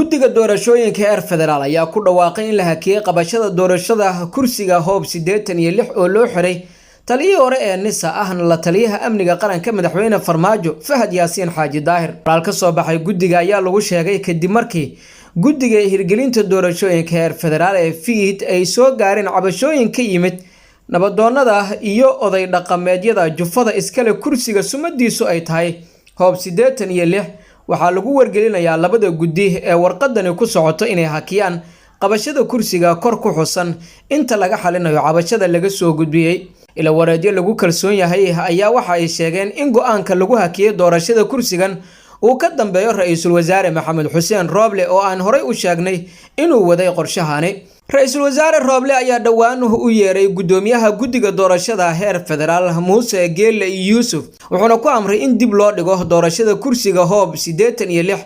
guddiga doorashooyinka heer federaal ayaa ku dhawaaqay in la hakiyay qabashada doorashada kursiga hoob 86 oo loo xiray taliyii hore ee NISA ahna la taliyaha amniga qaranka madaxweyne Farmaajo Fahad Yaasiin Xaaji Daahir. Qoraal ka soo baxay guddiga ayaa lagu sheegay kadib markii guddiga hirgelinta doorashooyinka heer federaal ee FID ay soo gaareen cabashooyin ka yimid nabadoonnada iyo oday dhaqameedyada jufada iskale kursiga sumadiisu ay tahay hoob 86 waxaa lagu wargelinayaa labada guddi ee warqadani ku socoto inay hakiyaan qabashada kursiga kor ku xusan inta laga xalinayo cabashada laga soo gudbiyay. ila wareedyo lagu kalsoon yahay ayaa waxa ay sheegeen in go'aanka lagu hakiyay doorashada kursigan uu ka dambeeyo ra'iisul wasaare Maxamed Xuseen Rooble oo aan horey u sheegnay inuu waday qorshahani. ra'iisul wasaare Rooble ayaa dhawaan u yeeray gudoomiyaha guddiga doorashada heer federaal Muuse Geelle Yuusuf wuxuuna ku amray in dib loo dhigo doorashada kursiga hoob 86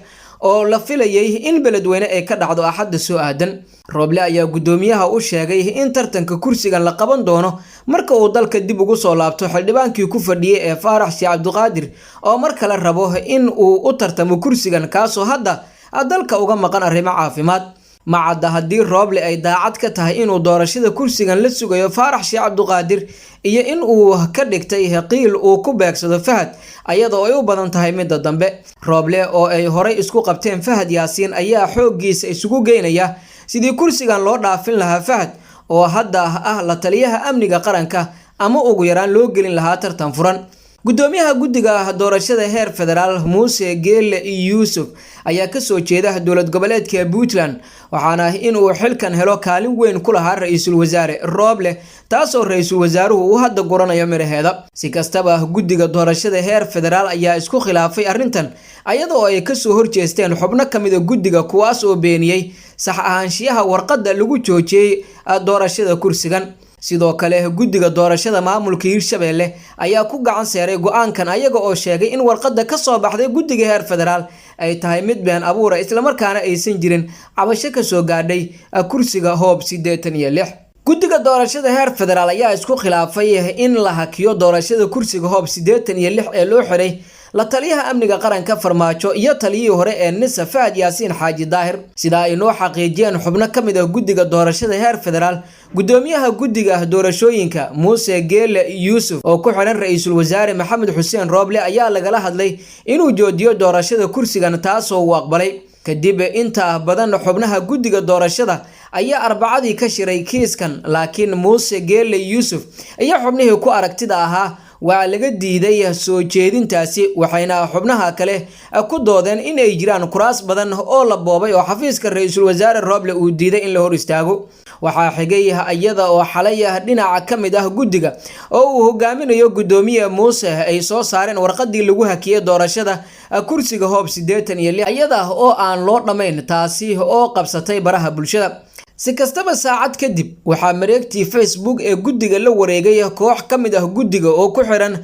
oo la filayay in beledweyne ay ka dhacdo axadda soo aadan. Rooble ayaa gudoomiyaha u sheegay in tartanka kursigan la qaban doono marka uu dalka dib ugu soo laabto xildhibaankii ku fadhiyay ee Faarax Si Cabdiqaadir oo mar kale rabo in uu u tartamo kursigan kaasoo hadda dalka uga maqan arrimo caafimaad. macadda haddii Rooble ay daacad ka tahay inuu doorashada kursigan la sugayo Faarax Si Cabdiqaadir iyo in uu ka dhigtay qiil uu ku beegsado Fahad ayadoo ay u badan tahay midda dambe. Rooble oo ay horey isku qabteen Fahad Yaasiin ayaa xooggiisa isugu geynaya sidii kursigan loo dhaafin lahaa Fahad oo hadda la taliyaha amniga qaranka ama ugu yaraan loo gelin lahaa tartan furan. gudoomiyaha guddiga doorashada heer federaal Muuse Geelle Yuusuf ayaa ka soo jeeda dowlad goboleedka Puntland waxaana inuu xilkan helo kaalin weyn ku lahaa ra'iisul wasaare Rooble taasoo ra'iisul wasaaruhu uu hadda goranayo miraheeda. si kastaba guddiga doorashada heer federaal ayaa isku khilaafay arrintan ayadoo ay ka soo horjeesteen xubno kamid ah guddiga kuwaas oo beeniyay sax ahaanshiyaha warqadda lagu joojiyay doorashada kursigan. sidoo kale guddiga doorashada maamulka Hirshabelle ayaa ku gacan saaray go'aankan ayaga oo sheegay in warqadda ka soo baxday guddiga heer federaal ay tahay mid been abuur isla markaana aysan jirin cabasho ka soo gaadhay kursiga hoob 86. guddiga doorashada heer federaal ayaa isku khilaafay in la hakiyo doorashada kursiga hoob 86 ee loo xiray la taliyaha amniga qaranka Farmaajo iyo taliyii hore ee NISA Fahad Yaasiin Xaaji Daahir. sida ay noo xaqiijiyeen xubno kamid ah guddiga doorashada heer federaal gudoomiyaha guddiga doorashooyinka Muuse Geelle Yuusuf oo ku xiran ra'iisul wasaare Maxamed Xuseen Rooble ayaa lagala hadlay inuu joojiyo doorashada kursigan taasoo uu aqbalay. kadib inta badan xubnaha guddiga doorashada ayaa arbacadii ka shiray kiiskan laakiin Muuse Geelle Yuusuf ayaa xubnihii ku aragtida ahaa waa laga diiday soo jeedintaasi waxayna xubnaha kale ku doodeen in ay jiraan kuraas badan oo la boobay oo xafiiska ra'iisul wasaare Rooble uu diiday in la hor istaago. waxaa xigay iyada oo xalay dhinaca kamid ah guddiga oo uu hogaaminayo gudoomiye Muuse ay soo saareen warqadii lagu hakiyay doorashada kursiga hoob 86 iyada oo aan loo dhamayn taasi oo qabsatay baraha bulshada. si kastaba saacad kadib waxaa mareegtii Facebook ee guddiga la wareegay koox kamid ah guddiga oo ku xiran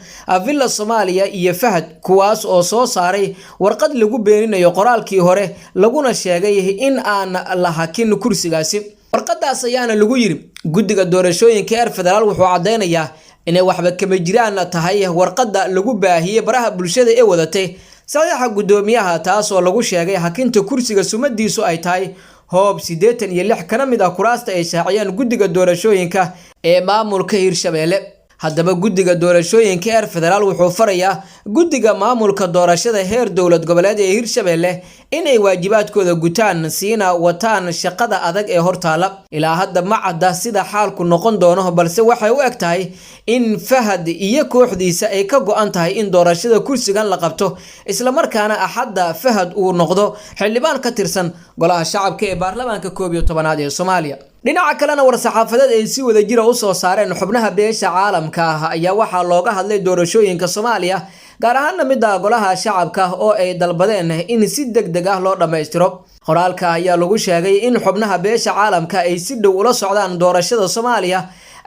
Villa Soomaaliya iyo Fahad kuwaas oo soo saaray warqad lagu beeninayo qoraalkii hore laguna sheegay in aan la hakin kursigaasi. warqadaas ayaana lagu yiri guddiga doorashooyinka heer federaal wuxuu cadeynayaa inay waxba kama jiraan tahay warqadda lagu baahiyay baraha bulshada ee wadatay saxiixa gudoomiyaha taasoo lagu sheegay hakinta kursiga sumadiisu ay tahay hoob 86 kana mid ah kuraasta ay shaaciyeen guddiga doorashooyinka ee maamulka Hirshabelle. haddaba guddiga doorashooyinka heer federaal wuxuu farayaa guddiga maamulka doorashada heer dowlad goboleed ee Hirshabelle inay waajibaadkooda gutaan siina wataan shaqada adag ee hortaala. ilaa hadda ma cadda sida xaalku noqon doono balse waxay u egtahay in Fahad iyo kooxdiisa ay ka go'an tahay in doorashada kursigan la qabto isla markaana axadda Fahad uu noqdo xildhibaan ka tirsan golaha shacabka ee baarlamaanka 11aad ee Soomaaliya. dhinaca kalena war-saxaafadeed ay si wada jira u soo saareen xubnaha beesha caalamka ayaa waxaa looga hadlay doorashooyinka Soomaaliya gaar ahaan midda golaha shacabka oo ay dalbadeen in si degdeg ah loo dhameystiro. qoraalka ayaa lagu sheegay in xubnaha beesha caalamka ay si dhow ula socdaan doorashada Soomaaliya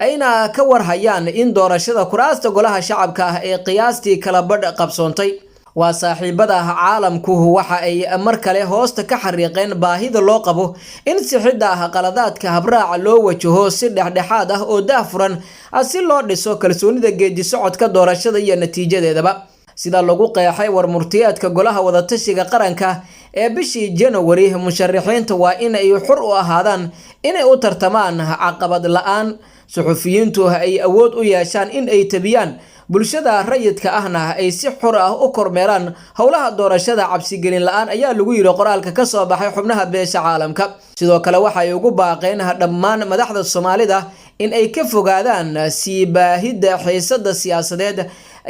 ayna ka warhayaan in doorashada kuraasta golaha shacabka ee qiyaastii kala badh qabsoontay. waa saaxiibada caalamku waxa ay mar kale hoosta ka xariiqeen baahida loo qabo in sixidda qaladaadka habraaca loo wajaho si dhexdhexaad ah oo daahfuran si loo dhiso kalsoonida geedi socodka doorashada iyo natiijadeedaba. sida lagu qeexay war murtiyeedka golaha wada tashiga qaranka ee bishii January musharaxiinta waa in ay xor u ahaadaan inay u tartamaan caqabad la'aan. suxufiyiintu ay awood u yeeshaan in ay tabiyaan bulshada rayidka ahna ay si xor ah u kormeeraan howlaha doorashada cabsigelin la'aan ayaa lagu yiri qoraalka ka soo baxay xubnaha beesha caalamka. sidoo kale waxa ay ugu baaqeen dhammaan madaxda Soomaalida in ay ka fogaadaan sii baahida xiisada siyaasadeed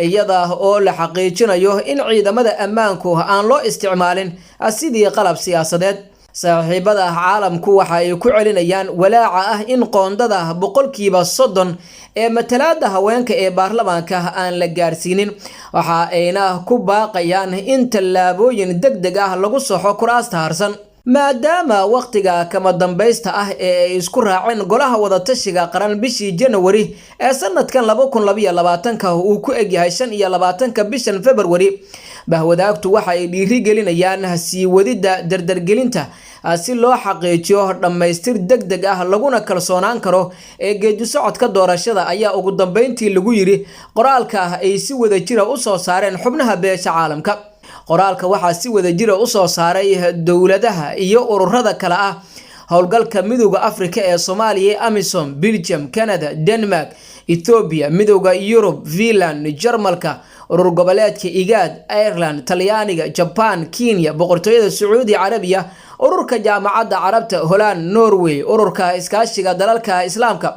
iyada oo la xaqiijinayo in ciidamada ammaanku aan loo isticmaalin sidii qalab siyaasadeed. saaxiibada caalamku waxa ay ku celinayaan walaaca ah in qoondada 30% ee matalaada haweenka ee baarlamaanka aan la gaarsiinin. waxa ayna ku baaqayaan in tallaabooyin degdeg ah lagu soxo kuraasta harsan maadaama waqtiga kama dambaysta ah ee ay isku raaceen golaha wada tashiga qaran bishii January ee sanadkan 2022 uu ku egyahay 25 bishan February. bahwadaagtu waxa ay dhiiri gelinayaan sii wadida dardargelinta si loo xaqiijiyo dhamaystir degdeg ah laguna kalsoonaan karo ee geedi socodka doorashada ayaa ugu dambeyntii lagu yiri qoraalka ay si wada jira u soo saareen xubnaha beesha caalamka. qoraalka waxa si wada jira u soo saaray dawladaha iyo ururada kala ah howlgalka midowga Afrika ee Soomaaliya, AMISOM, Belgium, Canada, Denmark, Ethiopia, midowga Europe, Finland, Jarmalka, urur goboleedka IGAD, Ireland, Talyaaniga, Japan, Kenya, boqortooyada Sacuudi Carabiya, ururka jaamacadda Carabta, Holland, Norway, ururka iskaashiga dalalka Islaamka,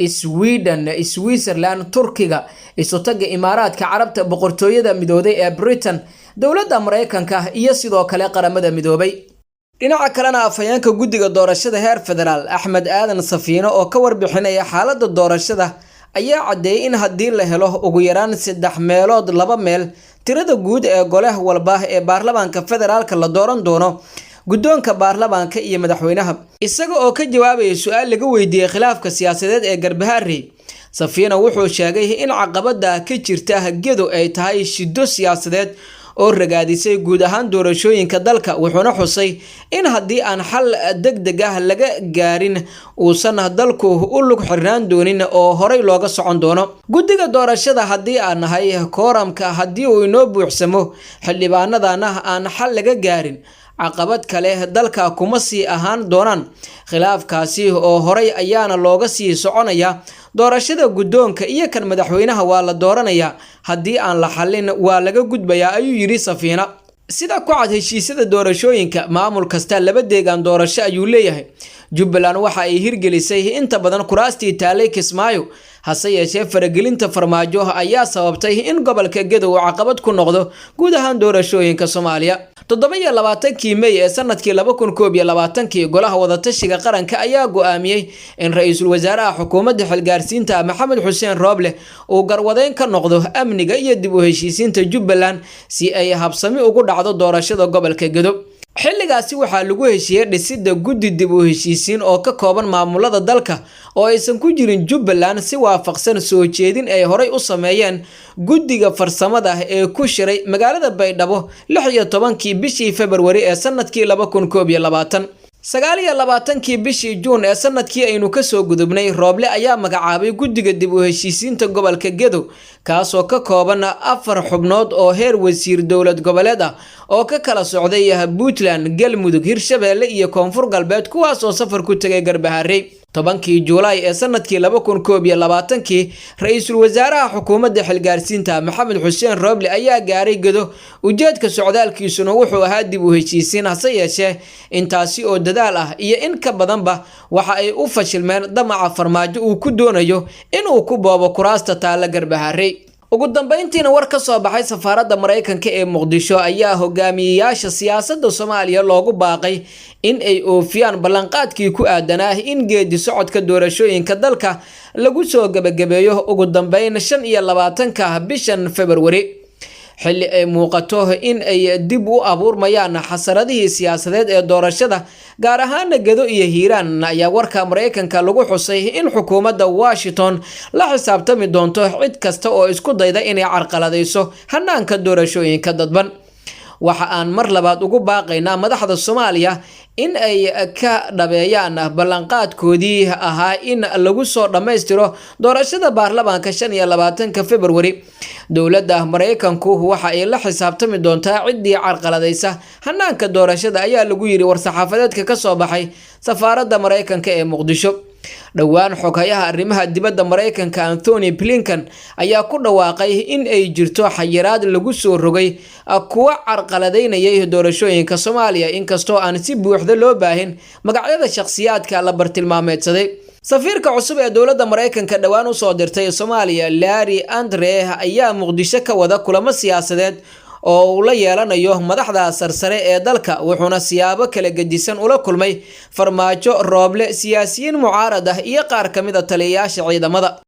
Sweden, Switzerland, Turkiga, isutaga Imaaraadka Carabta, boqortooyada midowday ee Britain, dawladda Mareykanka iyo sidoo kale qaramada midoobay. dhinaca kalena afhayeenka guddiga doorashada heer federaal Axmed Aadan Safiino oo ka warbixinaya xaaladda doorashada ayaa cadeeyay in haddii la helo ugu yaraan 3 meelood 2 meel tirada guud ee golaha walba ee baarlamaanka federaalka la dooran doono guddoonka baarlamaanka iyo madaxweynaha. isaga oo ka jawaabay su'aal laga weydiiyay khilaafka siyaasadeed ee Garbaharey, Safiino wuxuu sheegay in caqabada ka jirta Gedo ay tahay shido siyaasadeed oo ragaadisay guud ahaan doorashooyinka dalka. wuxuuna xusay in haddii aan xal degdeg ah laga gaarin uusan dalku u lug xirnaan doonin oo horey looga socon doono. guddiga doorashada haddii aan nahay kooramka haddii uu inoo buuxsamo xildhibaanadana aan xal laga gaarin caqabad kale dalka kuma sii ahaan doonaan. khilaafkaasi oo horey ayaana looga sii soconaya. doorashada guddoonka iyo kan madaxweynaha waa la dooranaya, haddii aan la xalin waa laga gudbayaa ayuu yiri Safiina. sida ku cad heshiisyada doorashooyinka maamul kasta 2 deegaan doorasho ayuu leeyahay. Jubbaland waxa ay hirgelisay inta badan kuraastii taalay Kismaayo, hase yeeshee faragelinta Farmaajo ayaa sababtay in gobolka Gedo uu caqabad ku noqdo guud ahaan doorashooyinka Soomaaliya. 27 May ee sanadkii 2021 golaha wada tashiga qaranka ayaa go'aamiyay in ra'iisul wasaaraha xukuumadda xilgaarsiinta Maxamed Xuseen Rooble uu garwadeyn ka noqdo amniga iyo dib u heshiisiinta Jubbaland si ay habsami ugu dhacdo doorashada gobolka Gedo. xilligaasi waxaa lagu heshiiyay dhisida guddi dib u heshiisiin oo ka kooban maamulada dalka oo aysan ku jirin Jubbaland si waafaqsan soo jeedin ay horey u sameeyeen guddiga farsamada ee ku shiray magaalada Baydhabo 16 bishii February ee sanadkii 2021. 29 bishii June ee sanadkii aynu ka soo gudubnay Rooble ayaa magacaabay guddiga dib u heshiisiinta gobolka Gedo kaasoo ka kooban 4 xubnood oo heer wasiir dawlad goboleed ah oo ka kala socday Puntland, Galmudug, Hirshabeelle iyo Koonfur Galbeed kuwaas oo safar ku tagay Garbaharey. 10 Juulaay ee sanadkii 2021 ra'iisul wasaaraha xukuumadda xilgaarsiinta Maxamed Xuseen Rooble ayaa gaaray Gedo. ujeedka socdaalkiisuna wuxuu ahaa dib u heshiisiin, hase yeeshee intaasi oo dadaal ah iyo in ka badanba waxa ay u fashilmeen damaca Farmaajo uu ku doonayo in uu ku boobo kuraasta taala Garbaharey. ugu dambeyntiina war ka soo baxay safaaradda Mareykanka ee Muqdisho ayaa hogaamiyayaasha siyaasadda Soomaaliya loogu baaqay in ay oofiyaan ballanqaadkii ku aadanaa in geedi socodka doorashooyinka dalka lagu soo gabagabeeyo ugu dambeyn 25 bishan February. xilli ay muuqato in ay dib u abuurmayaan xasaradihii siyaasadeed ee doorashada gaar ahaan Gedo iyo Hiiraan ayaa warka Mareykanka lagu xusay in xukuumadda Washington la xisaabtami doonto cid kasta oo isku dayda inay carqaladeyso hanaanka doorashooyinka dadban. waxa aan mar labaad ugu baaqaynaa madaxda Soomaaliya in ay ka dhabeeyaan ballanqaadkoodii ahaa in lagu soo dhammaystiro doorashada baarlamaanka 25 February. dowladda Mareykanku waxa ay la xisaabtami doontaa ciddii carqaladaysa hanaanka doorashada ayaa lagu yiri war-saxaafadeedka ka soo baxay safaaradda Mareykanka ee Muqdisho. dhowaan xogayaha arrimaha dibadda Mareykanka Anthony Blinken ayaa ku dhawaaqay in ay jirto xayiraad lagu soo rogay kuwa carqaladaynayay doorashooyinka Soomaaliya inkastoo aan si buuxda loo baahin magacyada shakhsiyaadka la bartilmaameedsaday. safiirka cusub ee dowladda Mareykanka dhawaan u soo dirtay Soomaaliya Larry Andre ayaa Muqdisho ka wada kulamo siyaasadeed oo uu la yeelanayo madaxda sarsare ee dalka wuxuuna siyaabo kala gedisan ula kulmay Farmaajo, Rooble, siyaasiyiin mucaarad ah iyo qaar kamid ah taliyayaasha ciidamada.